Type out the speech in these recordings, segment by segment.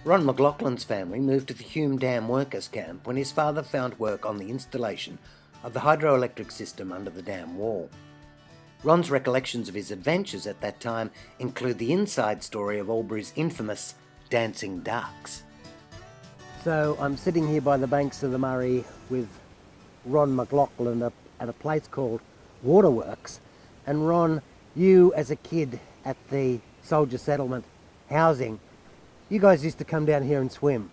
Ron McLaughlin's family moved to the Hume Dam Workers Camp when his father found work on the installation of the hydroelectric system under the dam wall. Ron's recollections of his adventures at that time include the inside story of Albury's infamous dancing ducks. So I'm sitting here by the banks of the Murray with Ron McLaughlin at a place called Waterworks. And Ron, you as a kid at the soldier settlement housing, you guys used to come down here and swim.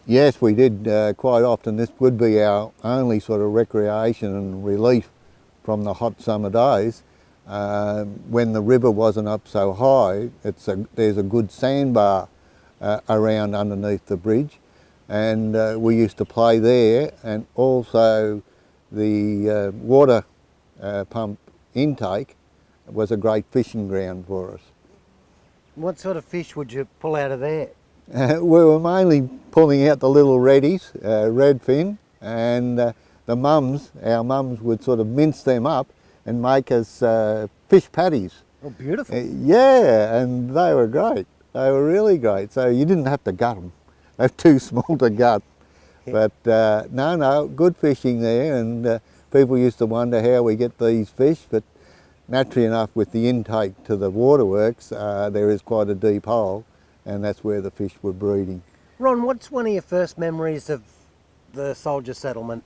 Yes, we did quite often. This would be our only sort of recreation and relief from the hot summer days. When the river wasn't up so high, there's a good sandbar around underneath the bridge, and we used to play there, and also the water pump intake was a great fishing ground for us. What sort of fish would you pull out of there? We were mainly pulling out the little reddies, redfin, and our mums would sort of mince them up and make us fish patties. Oh, beautiful. Yeah, and they were great. They were really great. So you didn't have to gut them. They're too small to gut. Yeah. But no, good fishing there, and people used to wonder how we get these fish, but naturally enough, with the intake to the waterworks, there is quite a deep hole, and that's where the fish were breeding. Ron, what's one of your first memories of the soldier settlement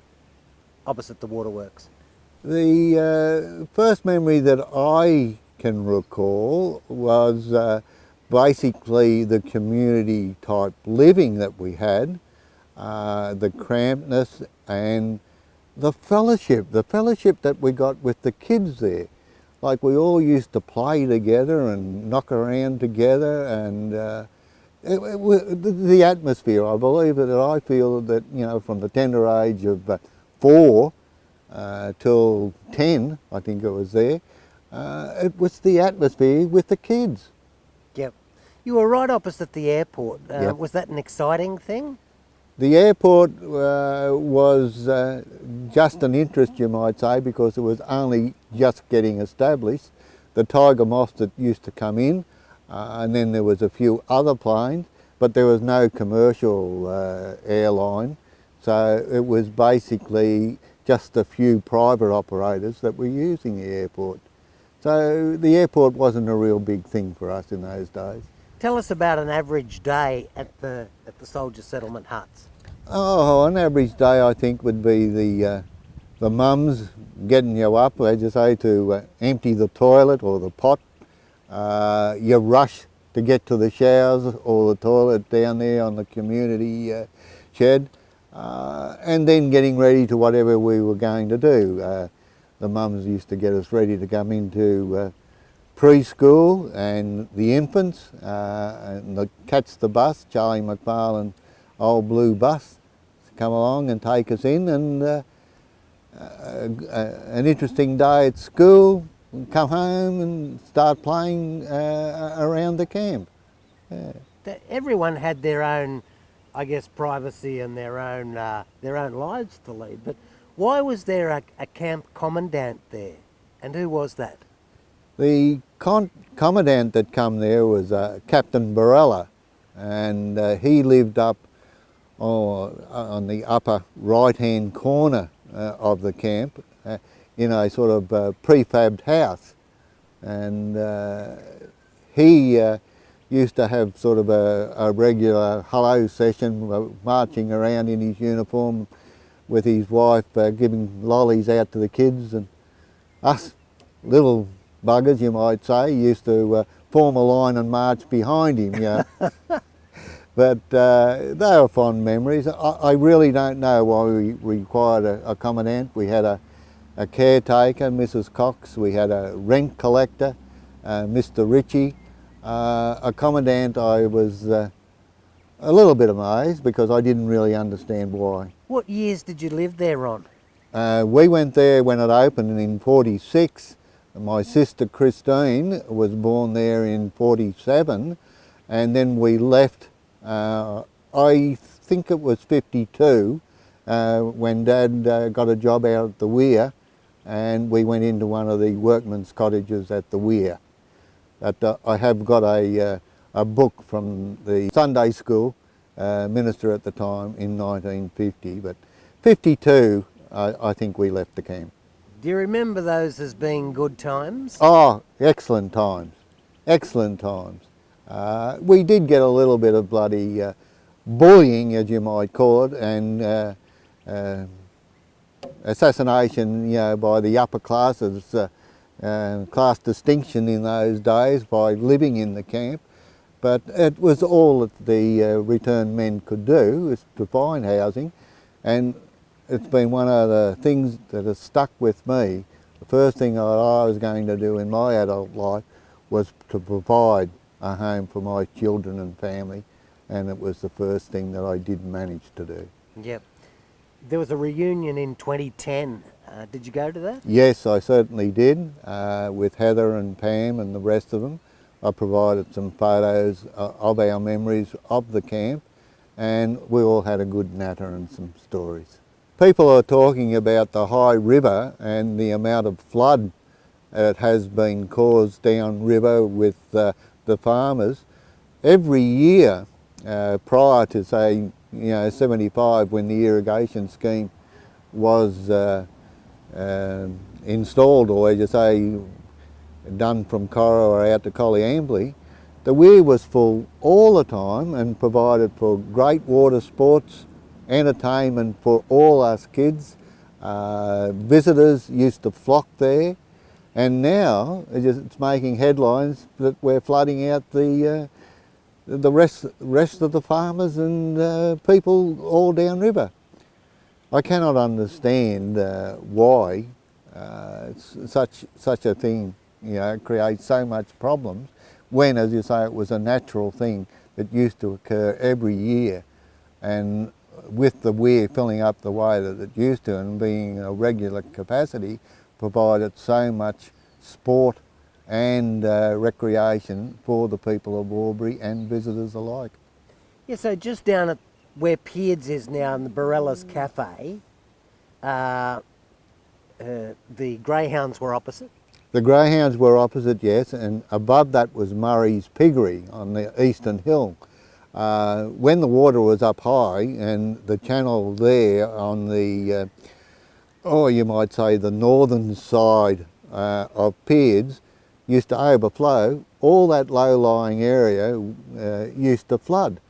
opposite the waterworks? The first memory that I can recall was basically the community type living that we had, the crampedness and the fellowship that we got with the kids there. Like, we all used to play together and knock around together, and the atmosphere, I believe that I feel that, you know, from the tender age of 4 till 10, I think it was there, it was the atmosphere with the kids. Yep. You were right opposite the airport. Yep. Was that an exciting thing? The airport was just an interest, you might say, because it was only just getting established. The tiger moths that used to come in, and then there was a few other planes, but there was no commercial airline. So it was basically just a few private operators that were using the airport. So the airport wasn't a real big thing for us in those days. Tell us about an average day at the soldier settlement huts. Oh, an average day I think would be the mums getting you up, as you say, to empty the toilet or the pot. You rush to get to the showers or the toilet down there on the community shed, and then getting ready to whatever we were going to do. The mums used to get us ready to come into preschool and the infants, and catch the bus, Charlie McFarlane old blue bus, come along and take us in, and an interesting day at school, come home and start playing around the camp. Yeah. Everyone had their own, I guess, privacy and their own lives to lead, but why was there a camp commandant there, and who was that? The commandant that come there was Captain Barella, and he lived up on the upper right-hand corner of the camp in a sort of prefabbed house, and he used to have sort of a regular hello session, marching around in his uniform with his wife, giving lollies out to the kids, and us little buggers, you might say, used to form a line and march behind him. You know. But they were fond memories. I really don't know why we required a commandant. We had a caretaker, Mrs. Cox. We had a rent collector, Mr. Ritchie. A commandant, I was a little bit amazed because I didn't really understand why. What years did you live there, Ron? We went there when it opened in '46. My sister Christine was born there in '47, and then we left. I think it was '52 when Dad got a job out at the Weir, and we went into one of the workmen's cottages at the Weir. But I have got a a book from the Sunday school minister at the time in 1950, but 52 I think we left the camp. Do you remember those as being good times? Oh, excellent times, excellent times. We did get a little bit of bloody bullying, as you might call it, and assassination, by the upper classes, class distinction in those days by living in the camp. But it was all that the returned men could do, is to find housing, and it's been one of the things that has stuck with me. The first thing that I was going to do in my adult life was to provide a home for my children and family, and it was the first thing that I did manage to do. Yep. There was a reunion in 2010. Did you go to that? Yes, I certainly did, with Heather and Pam and the rest of them. I provided some photos of our memories of the camp, and we all had a good natter and some stories. People are talking about the high river and the amount of flood that has been caused downriver with the farmers. Every year prior to, say, 75, when the irrigation scheme was installed, or as you say, done from Corowa out to Collyambly, the weir was full all the time and provided for great water sports, entertainment for all us kids. Visitors used to flock there, and now it's making headlines that we're flooding out the rest of the farmers and people all downriver. I cannot understand why such a thing creates so much problems, when, as you say, it was a natural thing that used to occur every year, and with the weir filling up the way that it used to and being a regular capacity, provided so much sport and recreation for the people of Albury and visitors alike. Yeah, so just down at where Peards is now in the Barella's Cafe, the greyhounds were opposite. The greyhounds were opposite, yes, and above that was Murray's Piggery on the eastern hill. When the water was up high and the channel there on the, you might say the northern side of Peards used to overflow, all that low-lying area used to flood.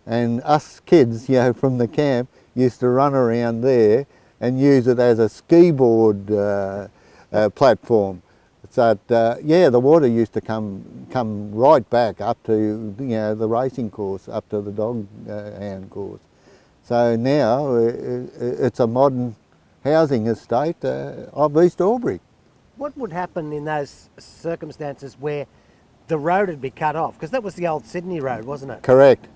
And us kids, from the camp, used to run around there and use it as a ski board platform. So the water used to come right back up to the racing course, up to the dog hound course. So now it's a modern housing estate of East Albury. What would happen in those circumstances where the road would be cut off? Because that was the old Sydney road, wasn't it? Correct.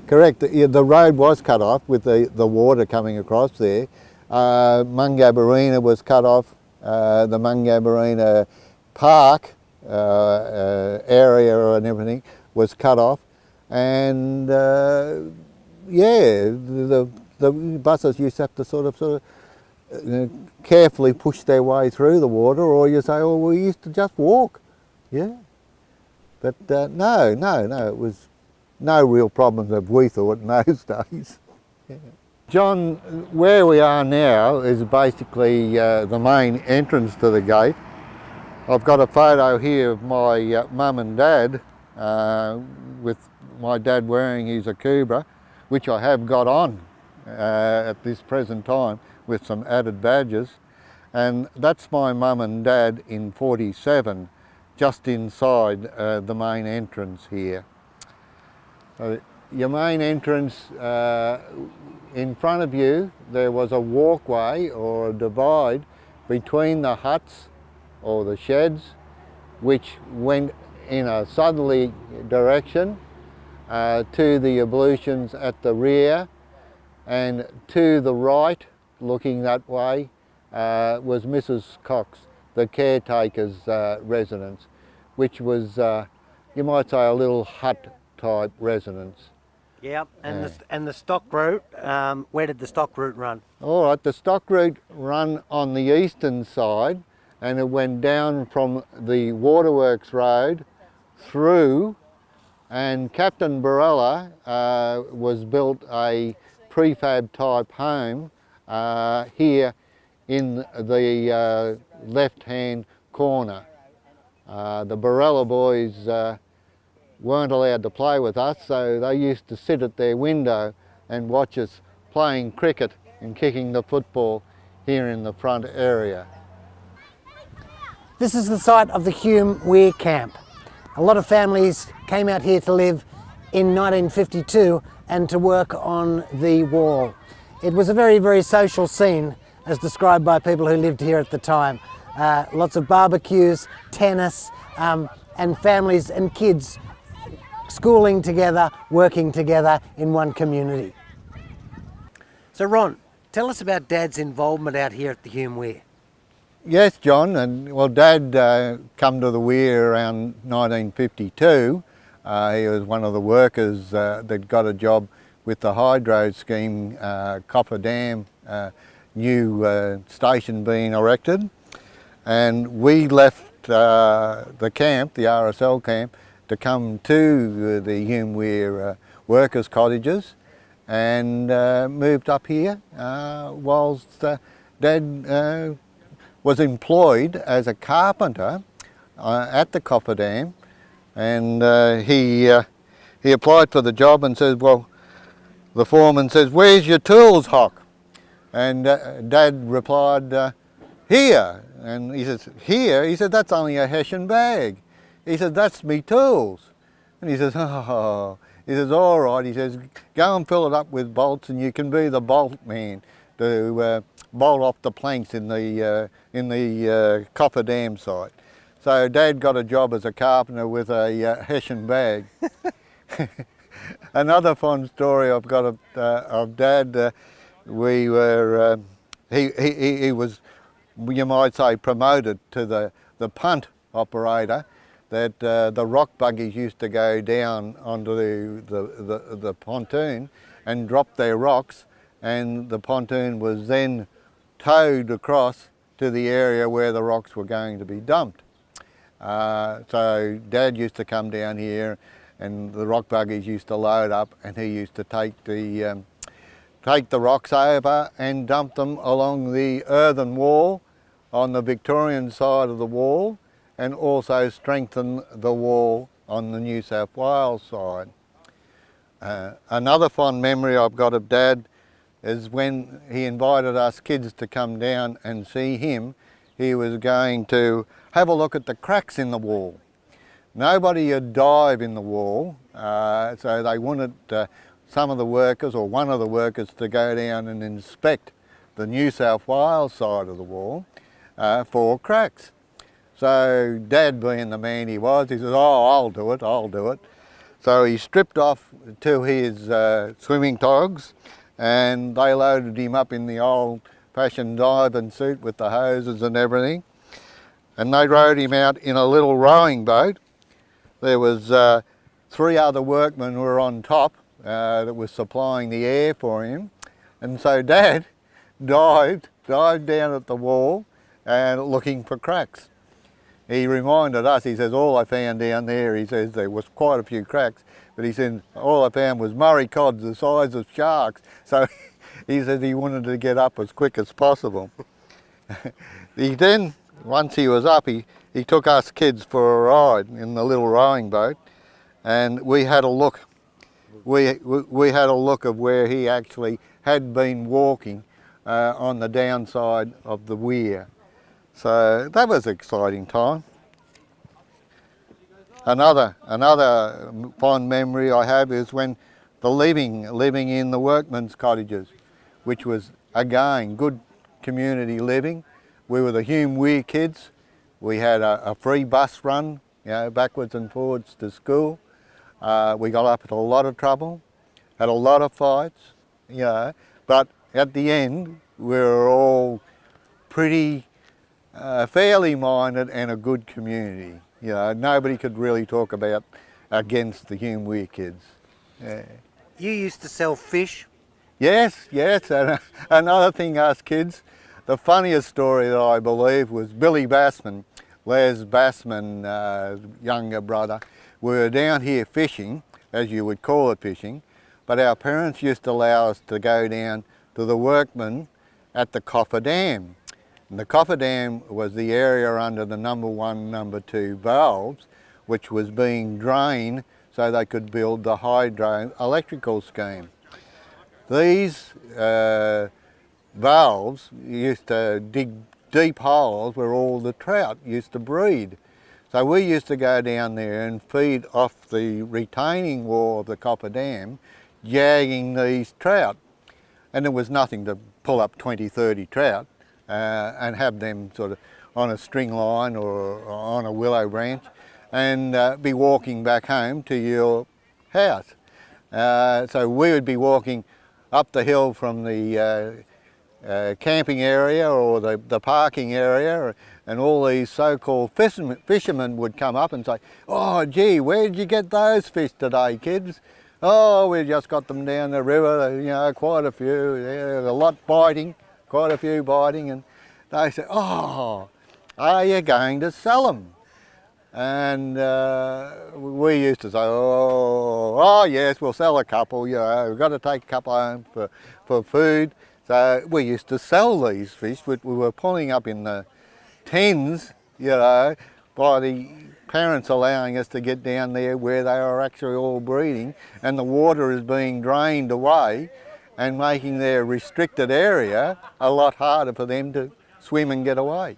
The road was cut off with the water coming across there. Mungabarina was cut off. The Mungabarina Park area and everything was cut off, and the buses used to have to sort of carefully push their way through the water, or you say, oh, we used to just walk. Yeah, but no, it was no real problems as we thought in those days. Yeah. John, where we are now is basically the main entrance to the gate. I've got a photo here of my mum and dad, with my dad wearing his akubra, which I have got on at this present time with some added badges. And that's my mum and dad in 47, just inside the main entrance here. Your main entrance, in front of you there was a walkway or a divide between the huts or the sheds, which went in a southerly direction to the ablutions at the rear, and to the right, looking that way, was Mrs. Cox, the caretaker's residence, which was, you might say, a little hut type residence. Yep, and the stock route, where did the stock route run? All right, the stock route run on the eastern side, and it went down from the Waterworks Road through And Captain Barella was built a prefab type home here in the left-hand corner. The Barella boys weren't allowed to play with us, so they used to sit at their window and watch us playing cricket and kicking the football here in the front area. This is the site of the Hume Weir camp. A lot of families came out here to live in 1952 and to work on the wall. It was a very, very social scene as described by people who lived here at the time. Lots of barbecues, tennis, and families and kids schooling together, working together in one community. So Ron, tell us about Dad's involvement out here at the Hume Weir. Yes, John, and well, Dad come to the Weir around 1952. He was one of the workers that got a job with the hydro scheme, Copper Dam, new station being erected. And we left the camp, the RSL camp, to come to the Hume Weir workers' cottages and moved up here whilst Dad was employed as a carpenter at the Copper Dam, and he applied for the job and says, well, the foreman says, where's your tools, Hock? And Dad replied, here. And he says, here? He said, that's only a Hessian bag. He said, that's me tools. And he says, oh. He says, all right. He says, go and fill it up with bolts and you can be the bolt man to bolt off the planks in the Copper Dam site. So Dad got a job as a carpenter with a Hessian bag. Another fond story I've got of Dad, we were, he was, you might say, promoted to the punt operator, that the rock buggies used to go down onto the pontoon and drop their rocks, and the pontoon was then towed across to the area where the rocks were going to be dumped. So Dad used to come down here and the rock buggies used to load up, and he used to take the rocks over and dump them along the earthen wall on the Victorian side of the wall, and also strengthen the wall on the New South Wales side. Another fond memory I've got of Dad is when he invited us kids to come down and see him. He was going to have a look at the cracks in the wall. Nobody would dive in the wall, so they wanted some of the workers, or one of the workers, to go down and inspect the New South Wales side of the wall for cracks. So Dad, being the man he was, he says, oh, I'll do it. So he stripped off to his swimming togs, and they loaded him up in the old-fashioned diving suit with the hoses and everything, and they rowed him out in a little rowing boat. There was 3 other workmen who were on top that was supplying the air for him, and so Dad dived down at the wall and looking for cracks. He reminded us, he says, all I found down there, he says, there was quite a few cracks, but he said, all I found was Murray cods the size of sharks. So he said he wanted to get up as quick as possible. He then, once he was up, he took us kids for a ride in the little rowing boat, and we had a look. We had a look of where he actually had been walking on the downside of the weir. So that was an exciting time. Another fond memory I have is when the living in the workmen's cottages, which was again good community living. We were the Hume Weir kids. We had a free bus run, backwards and forwards to school. We got up at a lot of trouble, had a lot of fights, but at the end we were all pretty fairly minded and a good community. Nobody could really talk about against the Hume Weir kids. Yeah. You used to sell fish? Yes, and another thing, us kids, the funniest story that I believe was Billy Bassman, Les Bassman, younger brother. we were down here fishing, as you would call it fishing, but our parents used to allow us to go down to the workmen at the coffer dam. And the coffer dam was the area under the number 1, number 2 valves, which was being drained so they could build the hydroelectrical scheme. These valves used to dig deep holes where all the trout used to breed. So we used to go down there and feed off the retaining wall of the copper dam, jagging these trout. And there was nothing to pull up 20, 30 trout and have them sort of on a string line or on a willow branch and be walking back home to your house. So we would be walking up the hill from the camping area or the parking area, and all these so-called fishermen would come up and say, "Oh gee, where did you get those fish today, kids?" "Oh, we just got them down the river, you know, quite a few, there's a lot biting, quite a few biting." And they said, "Oh, are you going to sell them?" And we used to say, oh yes, we'll sell a couple, you know, we've got to take a couple home for food. So we used to sell these fish, which we were pulling up in the tens, you know, by the parents allowing us to get down there where they are actually all breeding, and the water is being drained away and making their restricted area a lot harder for them to swim and get away.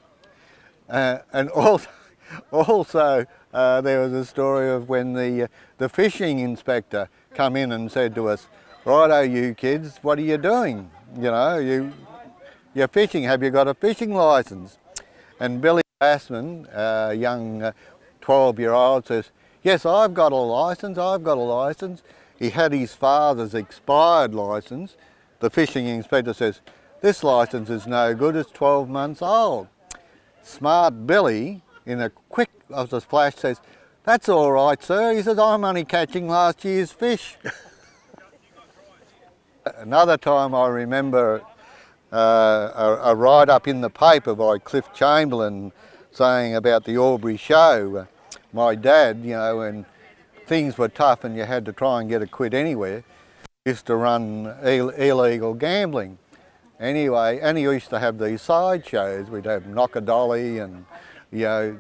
And also there was a story of when the fishing inspector come in and said to us, "Righto, you kids, what are you doing? You know, you're fishing, have you got a fishing licence?" And Billy Bassman, a young 12-year-old, says, "Yes, I've got a licence, I've got a licence." He had his father's expired licence. The fishing inspector says, "This licence is no good, it's 12 months old." Smart Billy, in a quick of the flash, says, "That's all right, sir." He says, "I'm only catching last year's fish." Another time I remember a write-up in the paper by Cliff Chamberlain saying about the Albury show. My dad, you know, when things were tough and you had to try and get a quid anywhere, used to run illegal gambling. Anyway, and he used to have these side shows. We'd have knock-a-dolly and, you know,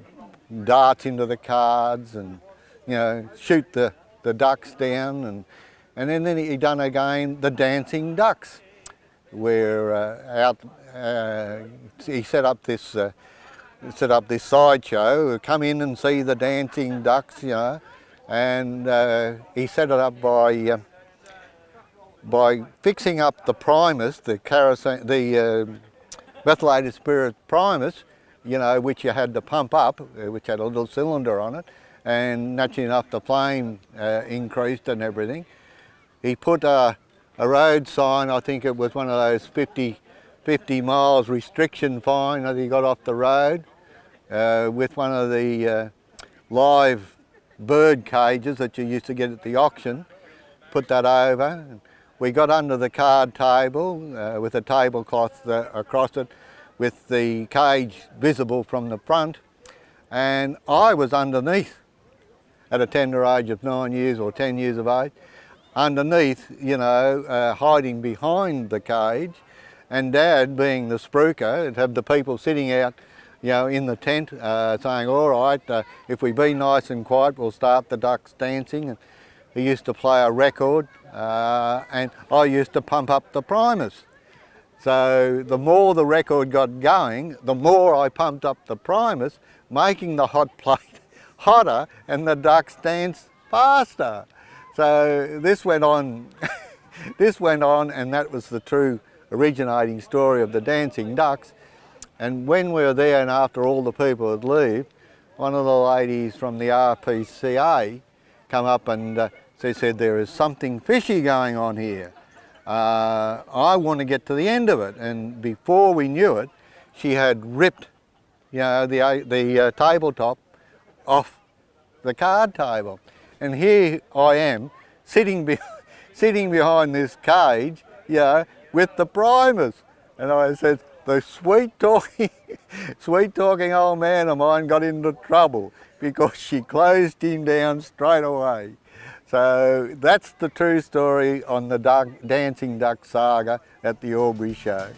darts into the cards and, you know, shoot the ducks down. And then he done again the dancing ducks, where he set up this sideshow. Come in and see the dancing ducks, you know, and he set it up by fixing up the primus, the methylated spirit primus, you know, which you had to pump up, which had a little cylinder on it, and naturally enough the flame increased and everything. He put a road sign, I think it was one of those 50 miles restriction fine that he got off the road, with one of the live bird cages that you used to get at the auction, put that over. We got under the card table with a tablecloth across it with the cage visible from the front, and I was underneath at a tender age of 9 years or 10 years of age, underneath, you know, hiding behind the cage, and Dad, being the spruiker, would have the people sitting out, you know, in the tent saying, "All right, if we be nice and quiet, we'll start the ducks dancing." And he used to play a record, and I used to pump up the primus. So the more the record got going, the more I pumped up the primus, making the hot plate hotter and the ducks danced faster. So this went on, and that was the true originating story of the dancing ducks. And when we were there and after all the people had left, one of the ladies from the RPCA come up and said, "There is something fishy going on here. I want to get to the end of it." And before we knew it, she had ripped, you know, the tabletop off the card table. And here I am, sitting behind this cage, you know, with the primus. And I said, the sweet talking old man of mine got into trouble because she closed him down straight away. So that's the true story on the Dancing Duck saga at the Albury Show.